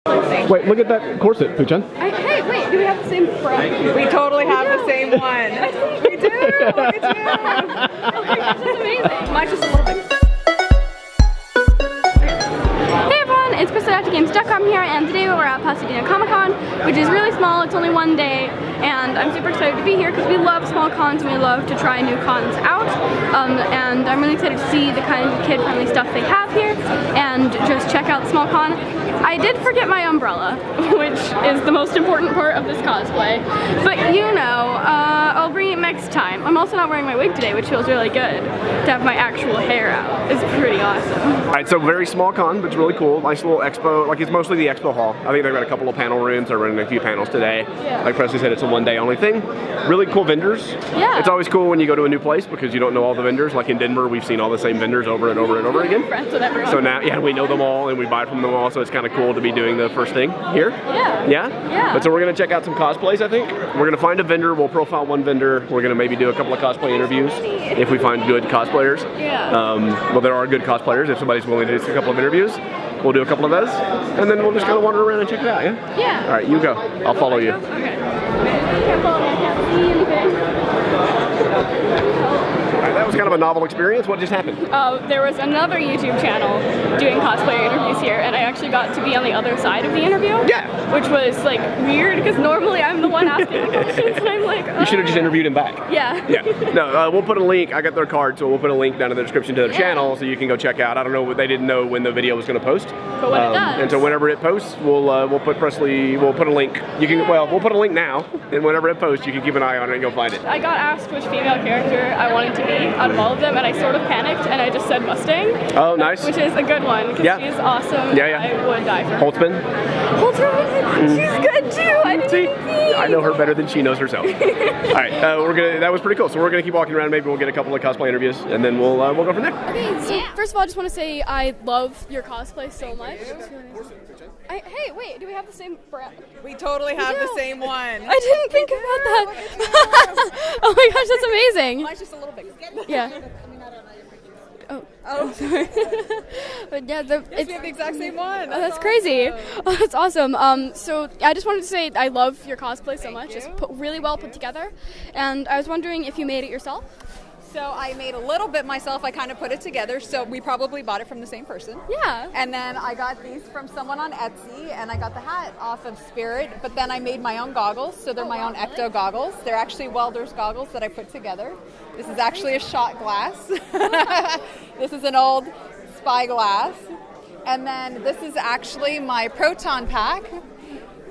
Wait, look at that corset, Pooh-chan. Hey, wait, do we have the same friend? We totally have the same one. We do! We do! Oh my gosh, that's amazing. Mine's just a little bit. Hey everyone, it's Presley.games.com here, and today we're at Pasadena Comic Con, which is really small. It's only one day, and I'm super excited to be here because we love small cons and we love to try new cons out. And I'm really excited to see the kind of kid-friendly stuff they have here and just check out the small con. I did forget my umbrella, which is the most important part of this cosplay, but you know, I'll bring it next time. I'm also not wearing my wig today, which feels really good. To have my actual hair out is pretty awesome. Alright, so very small con, but it's really cool. Nice little expo, like it's mostly the expo hall. I think they've got a couple of panel rooms. They're running a few panels today. Yeah. Like Presley said, it's a one-day only thing. Really cool vendors. Yeah. It's always cool when you go to a new place because you don't know all the vendors. Like in Denver, we've seen all the same vendors over and over and over again. Friends with everyone. So now, yeah, we know them all and we buy from them all, so it's kind of cool to be doing the first thing here. Yeah. Yeah? Yeah. But so we're going to check out some cosplays, I think. We're going to find a vendor, we'll profile one vendor. We're going to maybe do a couple of cosplay interviews if we find good cosplayers. Yeah. Well, there are good cosplayers. If somebody's willing to do a couple of interviews, we'll do a couple of those. And then we'll just kind of wander around and check it out, yeah? Yeah. All right, you go. I'll follow you. Okay. Careful, I can't see anything. All right, that was kind of a novel experience. What just happened? There was another YouTube channel doing cosplay interviews here, and I actually got to be on the other side of the interview. Yeah. Which was like weird because normally I'm the one asking the questions, and I'm like, You should have just interviewed him back. Yeah. Yeah. No, we'll put a link. I got their card, so we'll put a link down in the description to their channel so you can go check out. I don't know, they didn't know when the video was going to post. But when it does. And so whenever it posts, we'll put Presley. We'll put a link. You can we'll put a link now, and whenever it posts, you can keep an eye on it and go find it. I got asked which female character I wanted to be out of all of them, and I sort of panicked, and I just said Mustang. Oh, nice. Which is a good one, because she's awesome. Yeah, yeah. I would die for her. Holtzman? She's good too. I didn't even see. I know her better than she knows herself. All right, that was pretty cool. So we're gonna keep walking around. Maybe we'll get a couple of cosplay interviews, and then we'll go from there. Okay, so first of all, I just want to say I love your cosplay so much. Hey, wait, do we have the same brand? We totally have the same one. I didn't think about that. Oh my gosh, that's amazing. Mine's just a little big. Yeah. Oh, sorry. But yeah, We have the exact same one. That's crazy. Oh, that's awesome. So I just wanted to say I love your cosplay so much. It's really well put together. And I was wondering if you made it yourself? So I made a little bit myself. I kind of put it together. So we probably bought it from the same person. Yeah. And then I got these from someone on Etsy, and I got the hat off of Spirit. But then I made my own goggles. So they're my own Ecto goggles. They're actually welder's goggles that I put together. This is actually a shot glass. This is an old spyglass. And then this is actually my proton pack.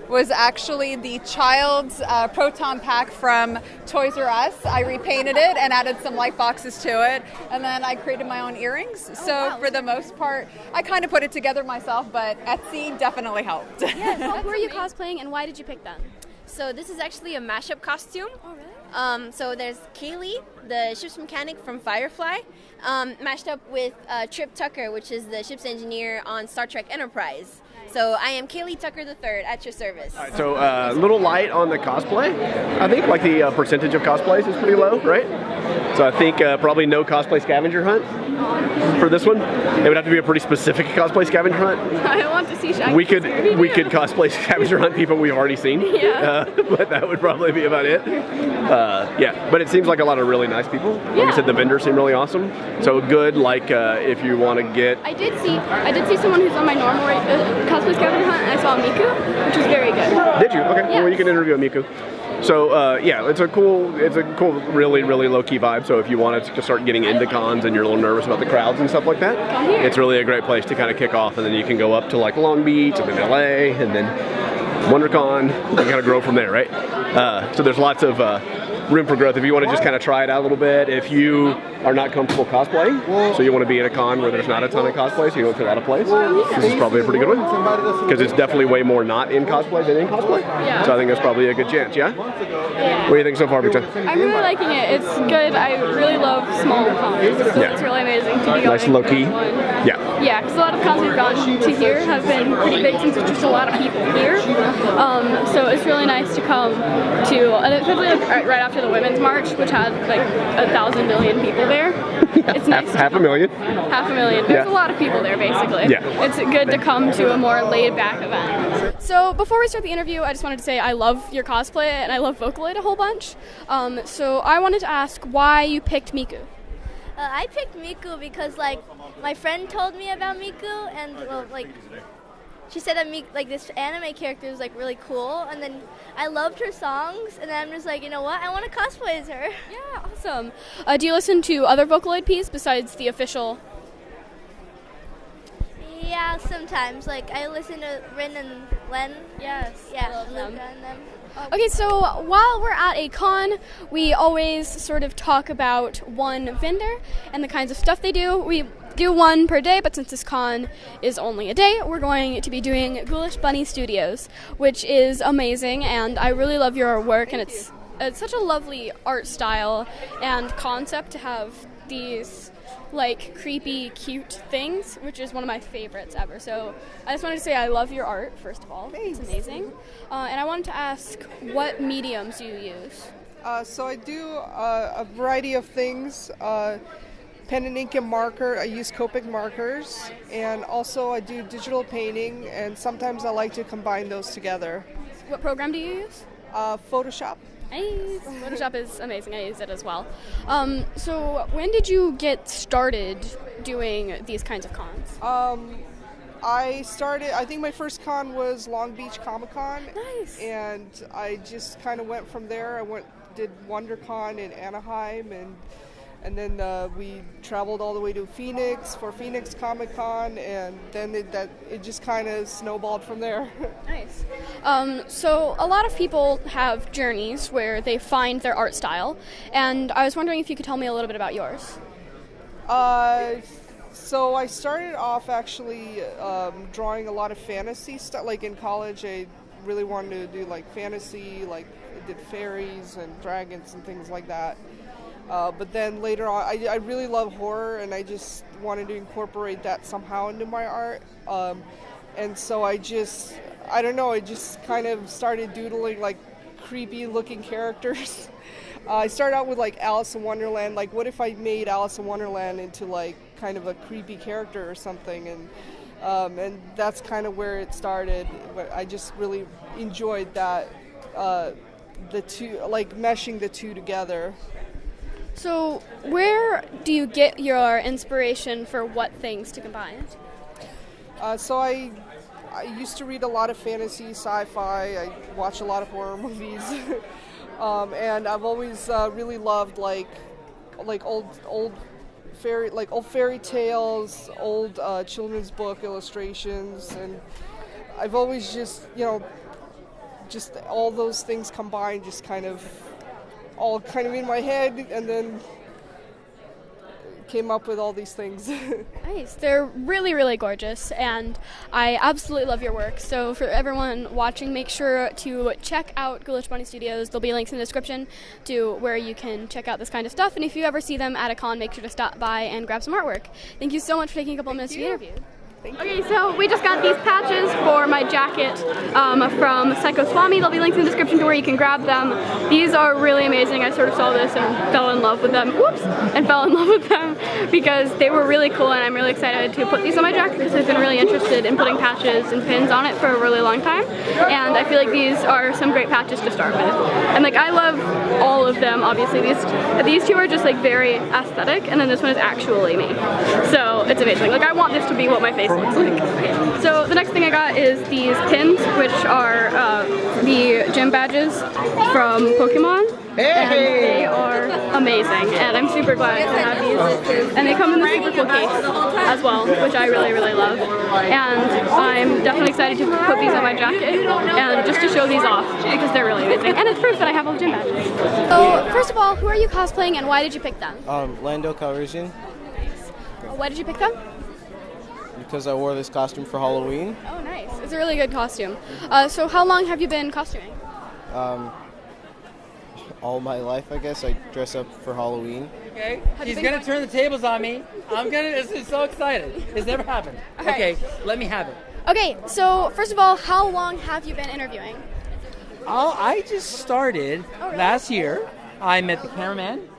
Was actually the child's proton pack from Toys R Us. I repainted it and added some light boxes to it, and then I created my own earrings. So for the most part, I kind of put it together myself, but Etsy definitely helped. Yeah, who are you cosplaying and why did you pick them? So this is actually a mashup costume. Oh, really? So there's Kaylee, the ship's mechanic from Firefly, mashed up with Trip Tucker, which is the ship's engineer on Star Trek Enterprise. So I am Kaylee Tucker III at your service. All right, so a little light on the cosplay. I think like the percentage of cosplays is pretty low, right? So I think probably no cosplay scavenger hunt for this one. It would have to be a pretty specific cosplay scavenger hunt. I want to see Shaggy. We could cosplay scavenger hunt people we've already seen. Yeah. But that would probably be about it. Yeah, but it seems like a lot of really nice people. Like I said, the vendors seem really awesome. So good, like if you want to get. I did see someone who's on my normal cosplay scavenger hunt, and I saw Miku, which was very good. Did you? Okay. Yes. Well, you can interview a Miku. So yeah, it's a cool, really low key vibe. So if you wanted to start getting into cons and you're a little nervous about the crowds and stuff like that, it's really a great place to kind of kick off, and then you can go up to like Long Beach and then LA and then WonderCon and kind of grow from there, right? So there's lots of room for growth if you want to just kind of try it out a little bit. If you are not comfortable cosplaying, so you want to be in a con where there's not a ton of cosplay, so you don't feel out of place, this is probably a pretty good one, because it's definitely way more not in cosplay than in cosplay. Yeah. So I think that's probably a good chance, yeah? What do you think so far, Victor? I'm really liking it. It's good. I really love small cons. So it's really amazing to be going Nice low key. to one. Yeah. Yeah, because a lot of cons we've gone to here have been pretty big since there's just a lot of people here. So it's really nice to come to, especially like right after the Women's March, which had like 1,000 million people there. It's nice. Half a million? Half a million. There's a lot of people there, basically. Yeah. It's good to come to a more laid-back event. So before we start the interview, I just wanted to say I love your cosplay and I love Vocaloid a whole bunch. So I wanted to ask why you picked Miku. I picked Miku because, like, my friend told me about Miku, and, well, like, she said that this anime character is, like, really cool, and then I loved her songs, and then I'm just like, you know what, I want to cosplay as her. Yeah, awesome. Do you listen to other Vocaloid Ps besides the official? Yeah, sometimes. Like, I listen to Rin and Len. Yes, Yeah, I love them. Luca and them. Okay, so while we're at a con, we always sort of talk about one vendor and the kinds of stuff they do. We do one per day, but since this con is only a day, we're going to be doing Ghoulish Bunny Studios, which is amazing, and I really love your work, and it's such a lovely art style and concept to have these like creepy, cute things, which is one of my favorites ever. So I just wanted to say I love your art, first of all. Thanks. It's amazing. And I wanted to ask what mediums you use. So I do a variety of things. Pen and ink and marker. I use Copic markers, and also I do digital painting, and sometimes I like to combine those together. What program do you use? Photoshop. Nice. Photoshop is amazing. I use it as well. So when did you get started doing these kinds of cons? I think my first con was Long Beach Comic Con. Nice. And I just kind of went from there. Did WonderCon in Anaheim, and then we traveled all the way to Phoenix for Phoenix Comic Con, and then it just kind of snowballed from there. Nice. So a lot of people have journeys where they find their art style, and I was wondering if you could tell me a little bit about yours. So I started off actually drawing a lot of fantasy stuff. Like in college, I really wanted to do like fantasy, like I did fairies and dragons and things like that. But then later on, I really love horror, and I just wanted to incorporate that somehow into my art. And so I just kind of started doodling like creepy looking characters. I started out with like Alice in Wonderland. Like, what if I made Alice in Wonderland into like kind of a creepy character or something? And that's kind of where it started. But I just really enjoyed that, the two, like meshing the two together. So where do you get your inspiration for what things to combine? So I used to read a lot of fantasy, sci-fi. I watch a lot of horror movies, and I've always really loved like old fairy tales, old children's book illustrations, and I've always just all those things combined, just kind of in my head, and then came up with all these things. Nice. They're really, really gorgeous, and I absolutely love your work. So for everyone watching, make sure to check out Ghoulish Bunny Studios. There'll be links in the description to where you can check out this kind of stuff, and if you ever see them at a con, make sure to stop by and grab some artwork. Thank you so much for taking a couple minutes to be interviewed. Okay, so we just got these patches for my jacket from Swami. There'll be links in the description to where you can grab them. These are really amazing. I sort of saw this and fell in love with them. Because they were really cool, and I'm really excited to put these on my jacket because I've been really interested in putting patches and pins on it for a really long time. And I feel like these are some great patches to start with. And like I love all of them, obviously. These two are just like very aesthetic, and then this one is actually me. So it's amazing. Like I want this to be what my face looks like. So the next thing I got is these pins, which are the gym badges from Pokemon. And they are amazing, and I'm super glad to have these. And they come in the super cool case as well, which I really, really love. And I'm definitely excited to put these on my jacket and just to show these off because they're really amazing. And it's proof that I have all the gym badges. So first of all, who are you cosplaying and why did you pick them? Lando Calrissian. Nice. Why did you pick them? Because I wore this costume for Halloween. Oh, nice. It's a really good costume. So how long have you been costuming? all my life, I guess. I dress up for Halloween. Okay, she's gonna turn the tables on me. This is so excited. It's never happened. right. Okay, let me have it. Okay, so first of all, how long have you been interviewing? I just started really? last year. I met the cameraman,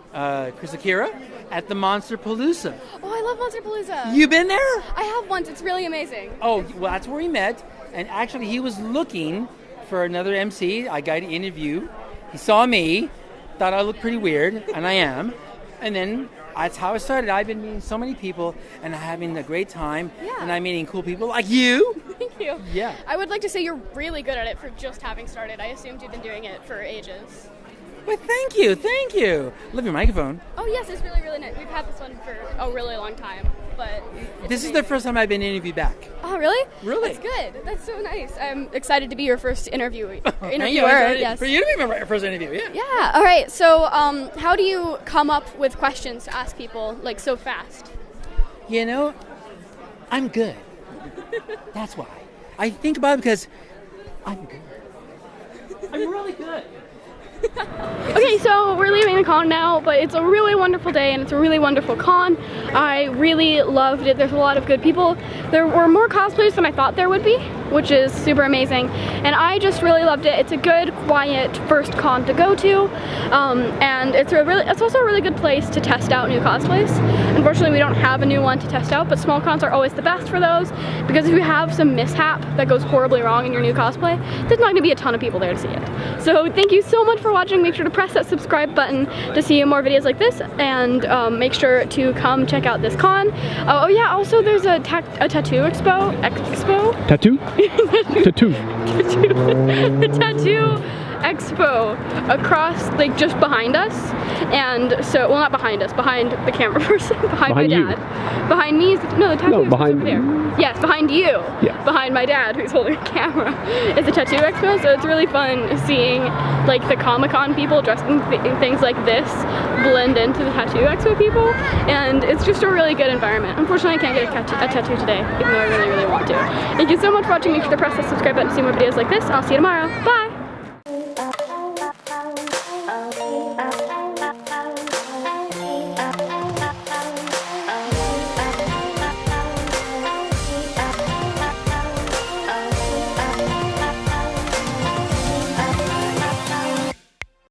Chris Akira, at the Monster Palooza. Oh, I love Monster Palooza. You been there? I have once. It's really amazing. Oh, well, that's where we met. And actually, he was looking for another MC, a guy to interview. He saw me, thought I looked pretty weird, and I am. And then that's how it started. I've been meeting so many people and having a great time. Yeah. And I'm meeting cool people like you. Thank you. Yeah. I would like to say you're really good at it for just having started. I assumed you've been doing it for ages. Well, thank you. Love your microphone. Oh yes, it's really, really nice. We've had this one for a really long time, but This is the first time I've been interviewed back. Oh really? Really? That's good. That's so nice. I'm excited to be your first interviewer. Thank you. Yes. For you to be my first interview, yeah. Yeah. All right. So, how do you come up with questions to ask people like so fast? You know, I'm good. That's why. I think about it because I'm good. I'm really good. Okay, so we're leaving the con now, but it's a really wonderful day and it's a really wonderful con. I really loved it. There's a lot of good people. There were more cosplayers than I thought there would be, which is super amazing. And I just really loved it. It's a good, quiet first con to go to, and it's also a really good place to test out new cosplays. Unfortunately, we don't have a new one to test out, but small cons are always the best for those, because if you have some mishap that goes horribly wrong in your new cosplay, there's not going to be a ton of people there to see it. So thank you so much for watching. Make sure to press that subscribe button to see more videos like this, and make sure to come check out this con. Oh yeah, also there's a tattoo expo. Tattoo? Tattoo. A tattoo expo across, like, just behind us, and so, well, not behind us, behind the camera person, behind my you. dad. Behind me is, no, the tattoo expo's behind over there. Yes, behind you. Yeah. Behind my dad, who's holding a camera. It's a tattoo expo, so it's really fun seeing, like, the Comic-Con people dressed in things like this blend into the tattoo expo people, and it's just a really good environment. Unfortunately, I can't get a tattoo today, even though I really, really want to. Thank you so much for watching. Make sure to press the subscribe button to see more videos like this. I'll see you tomorrow. Bye!